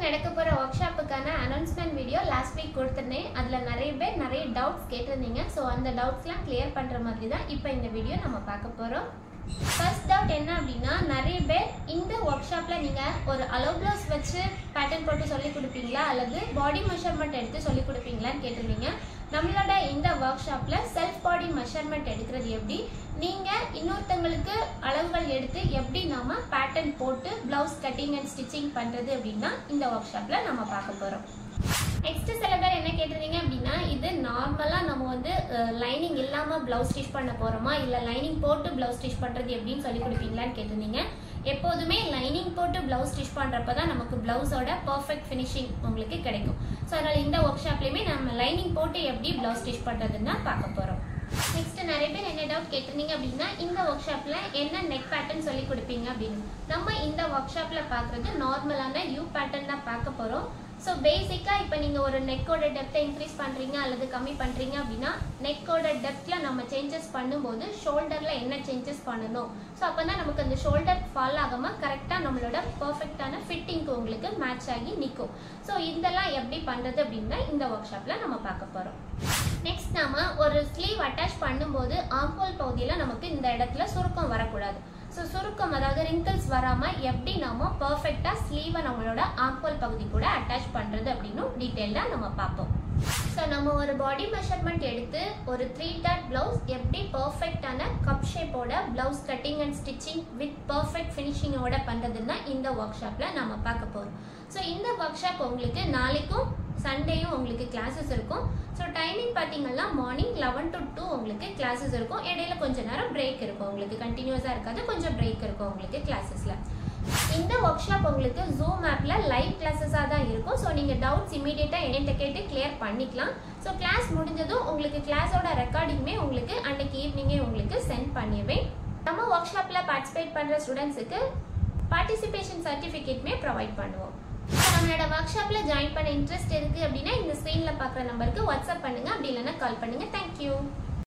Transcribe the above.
நடக்க போற வொர்க்ஷாப்புக்கான announcement video last week கொடுத்திருந்தேன். அதுல நிறைய பேர் நிறைய டவுட்ஸ் கேட்டிருந்தீங்க. சோ அந்த டவுட்ஸ்லாம் கிளியர் பண்ற மாதிரி தான் இப்போ இந்த வீடியோ நம்ம பார்க்க போறோம். ஃபர்ஸ்ட் டவுட் என்ன அப்படின்னா, நிறைய பேர் இந்த வொர்க்ஷாப்ல நீங்க ஒரு அலோ ப்ளவுஸ் வச்சு பேட்டர்ன் போட்டு சொல்லி கொடுப்பீங்களா அல்லது பாடி மெஷர்மெண்ட் எடுத்து சொல்லி கொடுப்பீங்களான்னு கேட்டிருந்தீங்க. நம்மளோட இந்த ஒர்க்ஷாப்ல செல்ஃப் பாடி மெஷர்மெண்ட் எடுக்கிறது எப்படி, நீங்க இன்னொருத்தங்களுக்கு அளவுகள் எடுத்து எப்படி நாம பேட்டர்ன் போட்டு பிளவுஸ் கட்டிங் அண்ட் ஸ்டிச்சிங் பண்றது அப்படின்னா இந்த ஒர்க்ஷாப்ல நம்ம பார்க்க போறோம். நெக்ஸ்ட் சில பேர் என்ன கேட்டிருந்தீங்க அப்படின்னா, இது நார்மலா நம்ம லைனிங் இல்லாம பிளவுஸ் ஸ்டிச் பண்ண போறோமா இல்ல லைனிங் போட்டு பிளவுஸ் ஸ்டிச் பண்றது எப்படின்னு சொல்லி கொடுப்பீங்களான்னு கேட்டிருந்தீங்க. எப்போதுமே லைனிங் போட்டு பிளவுஸ் ஸ்டிச் பண்றப்பதான் நமக்கு பிளவுஸோட பெர்ஃபெக்ட் ஃபினிஷிங் உங்களுக்கு கிடைக்கும். ஸோ அதனால இந்த ஒர்க்ஷாப்லயுமே நம்ம லைனிங் போட்டு எப்படி பிளவுஸ் ஸ்டிச் பண்றதுன்னு பார்க்க போறோம். நெக்ஸ்ட் நிறைய பேர் என்ன டவுட் கேட்டிருந்தீங்க அப்படின்னா, இந்த ஒர்க்ஷாப்ல என்ன நெக் பேட்டர்ன் சொல்லி கொடுப்பீங்க அப்படின்னு. நம்ம இந்த ஒர்க்ஷாப்ல பாக்குறது நார்மலான யூ பேட்டர்ன் தான் பார்க்க போறோம். ஸோ பேசிக்காக இப்போ நீங்கள் ஒரு நெக்கோட டெப்த்தை இன்க்ரீஸ் பண்ணுறீங்க அல்லது கம்மி பண்ணுறீங்க அப்படின்னா நெக்கோட டெப்த்தில் நம்ம சேஞ்சஸ் பண்ணும்போது ஷோல்டரில் என்ன சேஞ்சஸ் பண்ணணும், ஸோ அப்போ தான் நமக்கு அந்த ஷோல்டர் ஃபால் ஆகாமல் கரெக்டாக நம்மளோட பர்ஃபெக்டான ஃபிட்டிங்க்கு உங்களுக்கு மேட்ச் ஆகி நிற்கும். ஸோ இதெல்லாம் எப்படி பண்ணுறது அப்படின்னா இந்த ஒர்க்ஷாப்பில் நம்ம பார்க்க போகிறோம். நெக்ஸ்ட் நாம ஒரு ஸ்லீவ் அட்டாச் பண்ணும்போது ஆம்ஹோல் பகுதியில் நமக்கு இந்த இடத்துல சுருக்கம் வரக்கூடாது. ஸோ சுருக்கம் அதாவது ரிங்கிள்ஸ் வராமல் எப்படி நாம பர்ஃபெக்டாக ஸ்லீவை நம்மளோட ஆம்ஹோல் பகுதி கூட அட்டாச் பண்ணுறது அப்படின்னு டீட்டெயிலாக நம்ம பார்ப்போம். ஸோ நம்ம ஒரு பாடி மெஷர்மெண்ட் எடுத்து ஒரு 3 டாட் பிளவுஸ் எப்படி பர்ஃபெக்டான கப் ஷேப்போட blouse cutting and stitching with perfect ஃபினிஷிங்கோட பண்ணுறதுன்னா இந்த ஒர்க் ஷாப்பில் நம்ம பார்க்க போகிறோம். ஸோ இந்த ஒர்க் ஷாப் உங்களுக்கு நாளைக்கும் சண்டேயும் உங்களுக்கு கிளாஸஸ் இருக்கும். ஸோ டைமிங் பார்த்தீங்கன்னா மார்னிங் 11 to 2 உங்களுக்கு கிளாஸஸ் இருக்கும். இடையில கொஞ்சம் நேரம் பிரேக் இருக்கும், உங்களுக்கு கண்டினியூஸாக இருக்காது, கொஞ்சம் பிரேக் இருக்கும் உங்களுக்கு கிளாஸஸில். இந்த ஒர்க் ஷாப் உங்களுக்கு ஜூம் ஆப்ல லைவ் கிளாஸஸாக தான் இருக்கும். ஸோ நீங்கள் டவுட்ஸ் இமீடியட்டாக என்கிட்ட கேட்டு கிளியர் பண்ணிக்கலாம். ஸோ கிளாஸ் முடிஞ்சதும் உங்களுக்கு கிளாஸோட ரெக்கார்டிங்குமே உங்களுக்கு அன்னைக்கு ஈவினிங்கே உங்களுக்கு சென்ட் பண்ணிடுவேன். நம்ம ஒர்க் ஷாப்பில் பார்ட்டிசிபேட் பண்ணுற ஸ்டூடெண்ட்ஸுக்கு பார்ட்டிசிபேஷன் சர்டிஃபிகேட்மே ப்ரொவைட் பண்ணுவோம். நம்மளோட ஒர்க் ஷாப்ல ஜாயின் பண்ண இன்ட்ரெஸ்ட் இருக்கு அப்படின்னா இந்த ஸ்க்ரீன்ல பார்க்குற நம்பருக்கு வாட்ஸ்அப் பண்ணுங்க, அப்படி இல்லைன்னா கால் பண்ணுங்க. தேங்க்யூ.